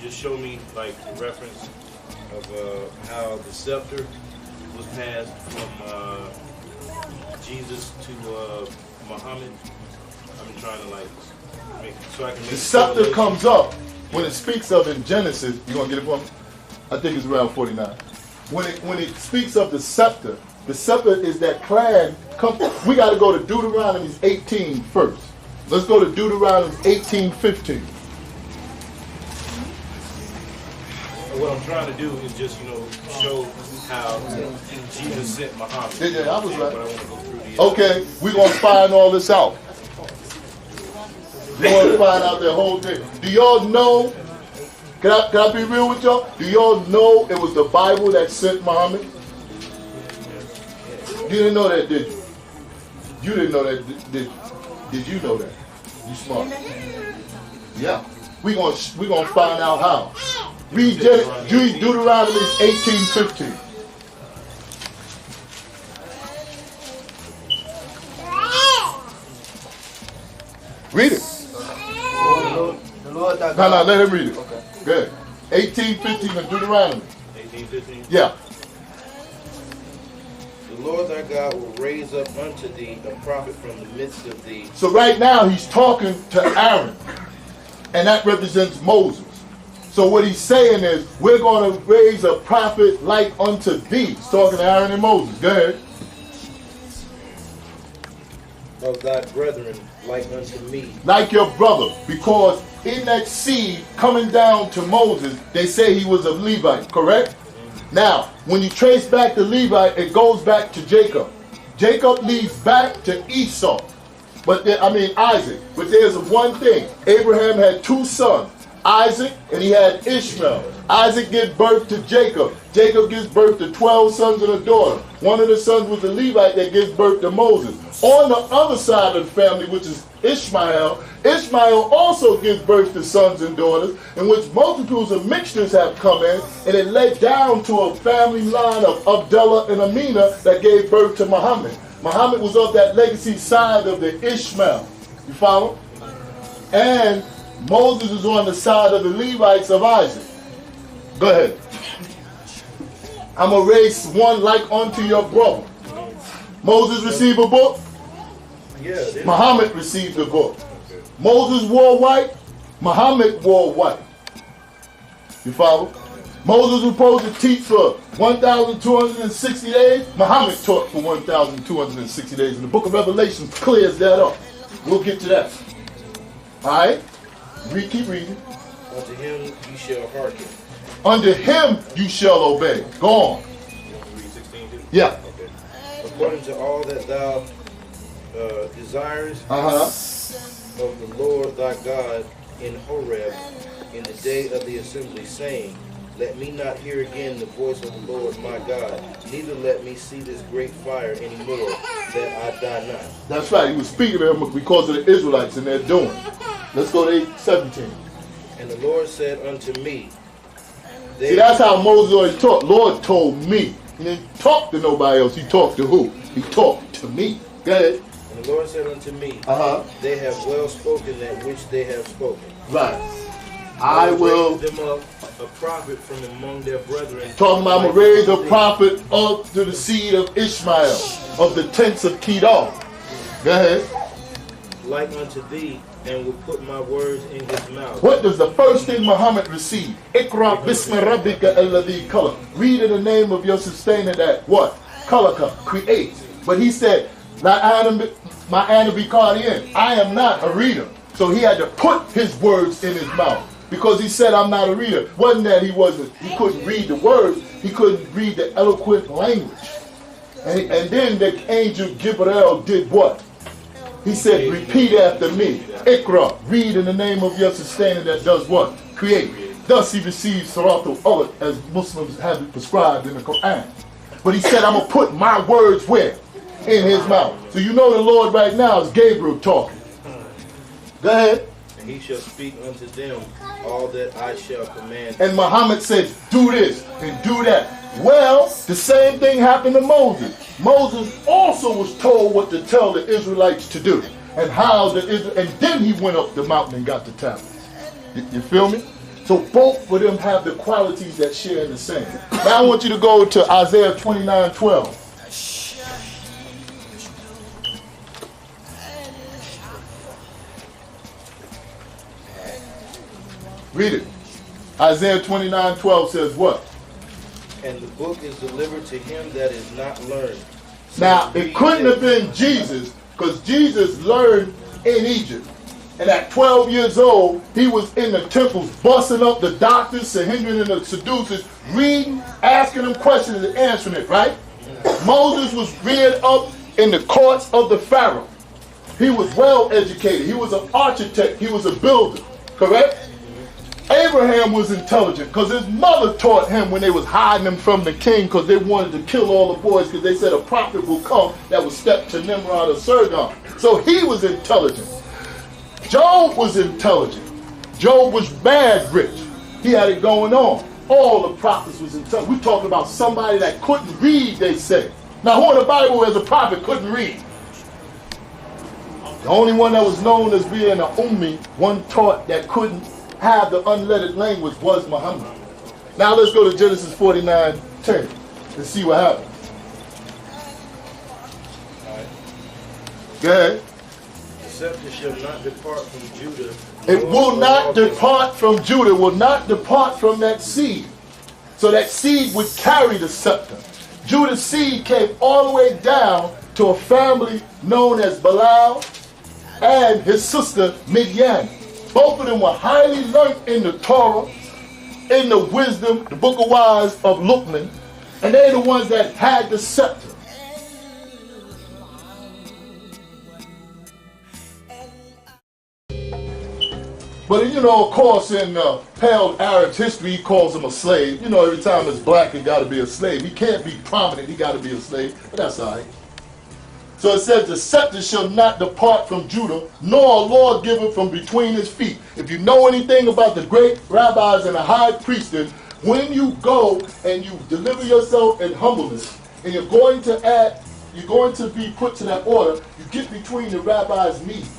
just show me like the reference of how the scepter was passed from Jesus to Muhammad? I'm trying to like make so I can make the scepter comes up when it speaks of in Genesis. You gonna get it for me? I think it's around 49. When it speaks of the scepter is that clan. We got to go to Deuteronomy 18 first. Let's go to Deuteronomy 18:15. What I'm trying to do is just, show how Jesus sent Muhammad. Yeah, I was right. But I want to go through the Okay, we're going to find all this out. We're going to find out that whole thing. Do y'all know, can I be real with y'all? Do y'all know it was the Bible that sent Muhammad? You didn't know that, did you? You didn't know that, did you know that? You smart. Yeah. We're gonna find out how. Read Deuteronomy 18:15. Read it. No, let him read it. Okay. Good. 18:15 of Deuteronomy. 18:15? Yeah. The Lord thy God will raise up unto thee a prophet from the midst of thee. So right now he's talking to Aaron, and that represents Moses. So what he's saying is, we're going to raise a prophet like unto thee. He's talking to Aaron and Moses. Go ahead. Of thy brethren like unto me. Like your brother, because in that seed coming down to Moses, they say he was a Levite, correct? Now, when you trace back the Levite, it goes back to Jacob. Jacob leads back to Esau. Isaac. But there's one thing. Abraham had two sons, Isaac and he had Ishmael. Isaac gives birth to Jacob. Jacob gives birth to 12 sons and a daughter. One of the sons was the Levite that gives birth to Moses. On the other side of the family, which is Ishmael, Ishmael also gives birth to sons and daughters, in which multitudes of mixtures have come in, and it led down to a family line of Abdullah and Amina that gave birth to Muhammad. Muhammad was of that legacy side of the Ishmael. You follow? And Moses is on the side of the Levites of Isaac. Go ahead. I'm going to raise one like unto your brother. Moses received a book. Yeah, Muhammad received a book. Moses wore white. Muhammad wore white. You follow? Moses was supposed to teach for 1,260 days. Muhammad taught for 1,260 days. And the book of Revelation clears that up. We'll get to that. All right? Keep reading. Unto him you shall hearken. Unto him you shall obey. Go on. Read 16 too? Yeah. Okay. According to all that thou desires of the Lord thy God in Horeb in the day of the assembly, saying, let me not hear again the voice of the Lord my God, neither let me see this great fire anymore, that I die not. That's right. He was speaking to them because of the Israelites and their doing. Let's go to 8:17. And the Lord said unto me, see, that's how Moses always taught. Lord told me. He didn't talk to nobody else. He talked to who? He talked to me. Go ahead. And the Lord said unto me, they have well spoken that which they have spoken. Right. I will raise them up a prophet from among their brethren. Talking about I'm going to raise a prophet up to the seed of Ishmael, of the tents of Kedar. Go ahead. Like unto thee, and will put my words in his mouth. What does the first thing Muhammad receive? Ikra bismi rabbika alladhi khalaq. Read in the name of your sustainer that what? Khalaqa, create. But he said, my Anabi Qadian, I am not a reader. So he had to put his words in his mouth. Because he said, I'm not a reader. Wasn't that he couldn't read the words, he couldn't read the eloquent language. And then the angel Gabriel did what? He said, repeat after me. Ikra, read in the name of your sustainer that does what? Create. Thus he receives Suratul Ulad as Muslims have it prescribed in the Quran. But he said, I'm going to put my words where? In his mouth. So you know the Lord right now is Gabriel talking. Go ahead. And he shall speak unto them all that I shall command. And Muhammad said, do this and do that. Well, the same thing happened to Moses. Moses also was told what to tell the Israelites to do. And how and then he went up the mountain and got the tablets. You feel me? So both of them have the qualities that share in the same. Now I want you to go to Isaiah 29:12. Read it. Isaiah 29:12 says what? And the book is delivered to him that is not learned. Now, it couldn't have been Jesus, because Jesus learned in Egypt. And at 12 years old, he was in the temples busting up the doctors, Sanhedrin and the seducers, reading, asking them questions and answering it, right? Moses was reared up in the courts of the Pharaoh. He was well educated. He was an architect. He was a builder, correct? Abraham was intelligent because his mother taught him when they was hiding him from the king because they wanted to kill all the boys because they said a prophet will come that would step to Nimrod or Sargon. So he was intelligent. Job was intelligent. Job was bad rich. He had it going on. All the prophets was intelligent. We're talking about somebody that couldn't read, they say. Now who in the Bible as a prophet couldn't read? The only one that was known as being an ummi, one taught that couldn't have the unlettered language, was Muhammad. Now let's go to Genesis 49:10 and see what happens. Go ahead. The scepter shall not depart from Judah. It will not depart from Judah, will not depart from that seed. So that seed would carry the scepter. Judah's seed came all the way down to a family known as Bilal and his sister Midian. Both of them were highly learned in the Torah, in the wisdom, the book of wise of Luqman, and they're the ones that had the scepter. But you know, of course, in pale Arab's history, he calls him a slave. You know, every time it's black, it got to be a slave. He can't be prominent, he got to be a slave, but that's all right. So it says, the scepter shall not depart from Judah, nor a lawgiver from between his feet. If you know anything about the great rabbis and the high priesthood, when you go and you deliver yourself in humbleness, and you're going to be put to that order, you get between the rabbi's knees.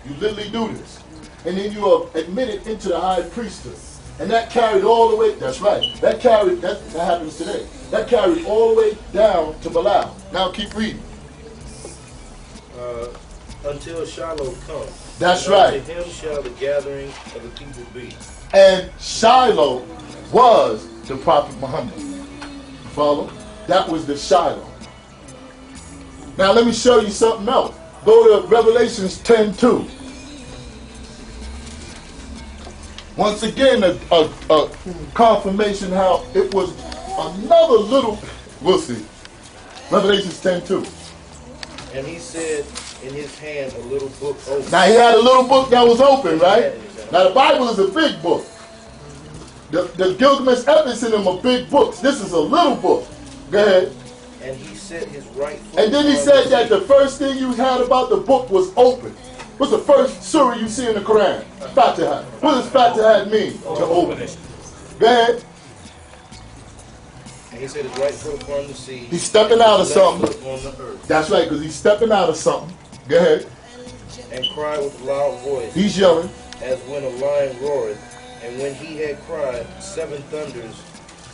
You literally do this. And then you are admitted into the high priesthood. And that carried all the way, that's right, that happens today. That carried all the way down to Bilal. Now keep reading. Until Shiloh come. That's and right. Unto him shall the gathering of the people be. And Shiloh was the prophet Muhammad. Follow? That was the Shiloh. Now let me show you something else. Go to Revelations 10:2. Once again, a confirmation how it was another little, we'll see. Revelations 10:2. And he said in his hand a little book open. Now he had a little book that was open, right? Now the Bible is a big book. The Gilgamesh Epics in them are big books. This is a little book. Go ahead. And he set his right foot. And then he said that the first thing you had about the book was open. What's the first surah you see in the Quran? Fatiha. What does Fatiha mean? To open it. Go ahead. And he said his right foot upon the sea. He's stepping out of his something. left foot on the earth. That's right, because he's stepping out of something. Go ahead. And cried with a loud voice. He's yelling. As when a lion roareth. And when he had cried, 7 thunders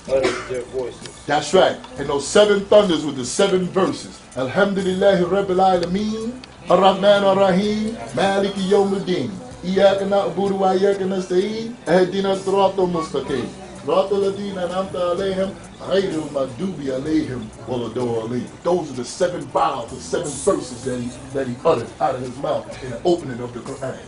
uttered their voices. That's right. And those 7 thunders with the 7 verses. Alhamdulillahi Rabbil Alameen. Ar-Rahman Ar-Rahim. Maliki Yawmuddin. Iyaka na'budu wa iyaka nasta'in. Ihdina as-siratal mustaqim. Siratal ladina an'amta alayhim. Ghayril maghdubi alayhim waladdallin. Those are the 7 vows, the 7 verses that he uttered out of his mouth in the opening of the Quran.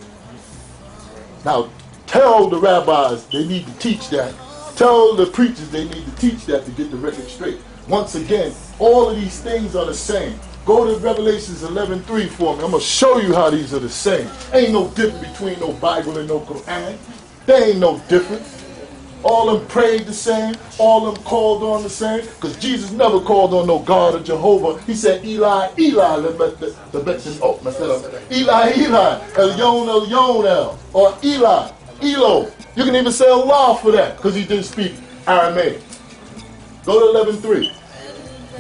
Now, tell the rabbis they need to teach that. Tell the preachers they need to teach that to get the record straight. Once again, all of these things are the same. Go to Revelations 11:3 for me. I'm going to show you how these are the same. Ain't no difference between no Bible and no Quran. There ain't no difference. All of them prayed the same. All of them called on the same. Because Jesus never called on no God or Jehovah. He said, Eli, Eli, Eli, Eli, El, or Eli, Elo. You can even say Allah for that because he didn't speak Aramaic. Go to 11:3.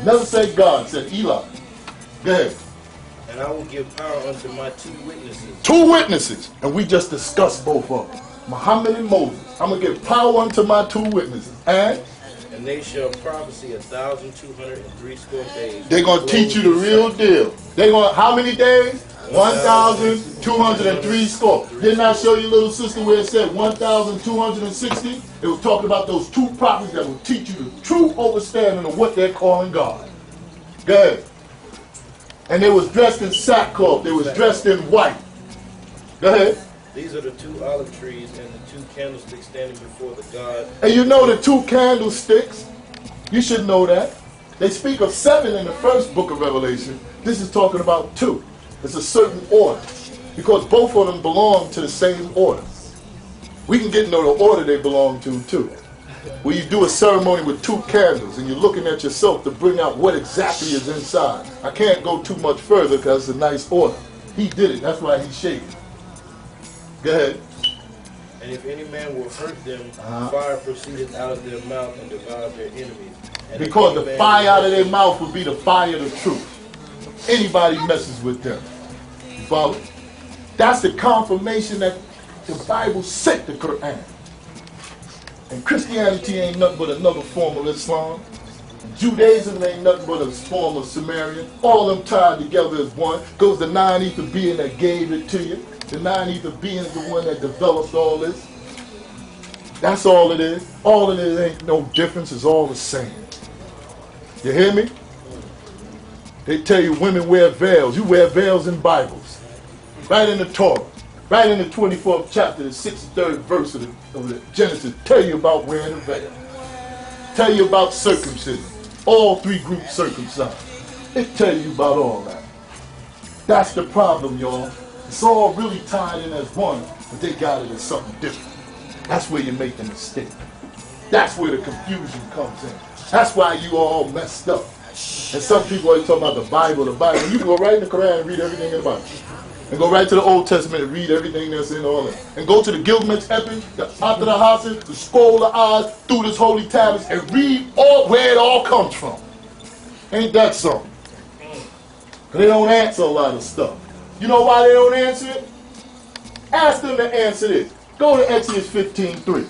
Never say God, said Eli. Go ahead. And I will give power unto my 2 witnesses. 2 witnesses. And we just discussed both of them. Muhammad and Moses. I'm going to give power unto my 2 witnesses. And they shall prophesy 1,203 score days. They're going to teach you the real deal. They're going to, how many days? 1,203 score. Didn't I show you, little sister, where it said 1,260? It was talking about those 2 prophets that will teach you the true understanding of what they're calling God. Go ahead. And they was dressed in sackcloth. They was dressed in white. Go ahead. These are the 2 olive trees and the 2 candlesticks standing before the God. And you know the 2 candlesticks. You should know that. They speak of 7 in the first book of Revelation. This is talking about 2. It's a certain order. Because both of them belong to the same order. We can get into the order they belong to too. Where you do a ceremony with 2 candles and you're looking at yourself to bring out what exactly is inside. I can't go too much further because it's a nice order. He did it. That's why he's shaking. Go ahead. And if any man will hurt them, fire proceeded out of their mouth and devoured their enemies. And because the fire out of their mouth would be the fire of the truth. Anybody messes with them. You follow? That's the confirmation that the Bible sent the Quran. And Christianity ain't nothing but another form of Islam. Judaism ain't nothing but a form of Sumerian. All them tied together as one. Goes the 9 ether being that gave it to you. The 9 ether being is the one that developed all this. That's all it is. All of it ain't no difference. It's all the same. You hear me? They tell you women wear veils. You wear veils in Bibles. Right in the Torah. Right in the 24th chapter, the 63rd verse of the Genesis. Tell you about wearing a veil. Tell you about circumcision. All 3 groups circumcised. It tell you about all that. That's the problem, y'all. It's all really tied in as one, but they got it as something different. That's where you make the mistake. That's where the confusion comes in. That's why you all messed up. And some people always talk about the Bible. You can go right in the Quran and read everything in the Bible. And go right to the Old Testament and read everything that's in all that. And go to the Gilgamesh Epic, the Akhtar Hasid, the Scroll of Oz, through this holy tablets, and read all where it all comes from. Ain't that something? Because they don't answer a lot of stuff. You know why they don't answer it? Ask them to answer this. Go to Exodus 15:3.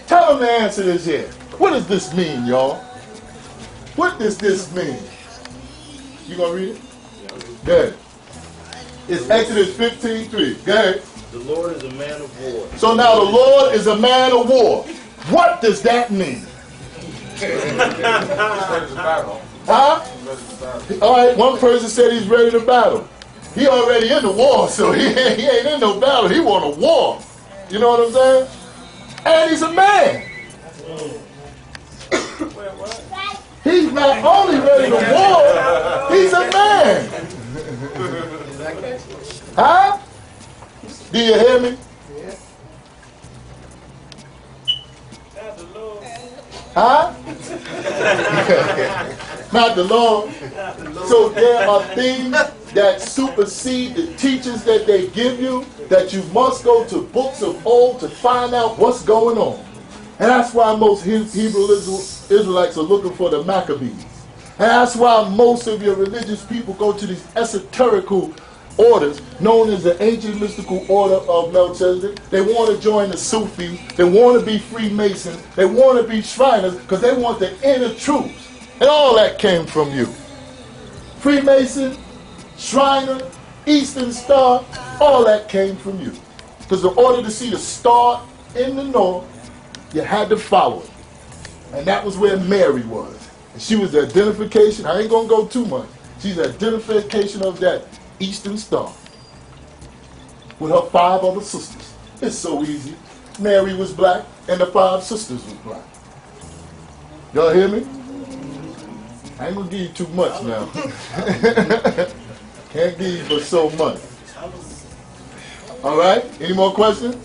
Tell them to answer this here. What does this mean, y'all? What does this mean? You gonna read it? Go ahead. It's Exodus 15:3. Go ahead. The Lord is a man of war. So now the Lord is a man of war. What does that mean? Huh? All right, one person said he's ready to battle. He already in the war, so he ain't in no battle. He want a war. You know what I'm saying? And he's a man. He's not only ready to war, he's a man. Huh? Do you hear me? Huh? Not the Lord. So there are things that supersede the teachings that they give you, that you must go to books of old to find out what's going on. And that's why most Hebrew Israelites are looking for the Maccabees. And that's why most of your religious people go to these esoterical orders known as the ancient mystical order of Melchizedek. They want to join the Sufis. They want to be Freemasons. They want to be Shriners because they want the inner truths. And all that came from you. Freemason, Shriner, Eastern Star, all that came from you. Because in order to see the star in the north, you had to follow it. And that was where Mary was. And she was the identification, I ain't going to go too much, she's the identification of that Eastern Star with her 5 other sisters. It's so easy. Mary was black and the 5 sisters was black. Y'all hear me? I ain't going to give you too much now. Can't give you but so much. All right? Any more questions?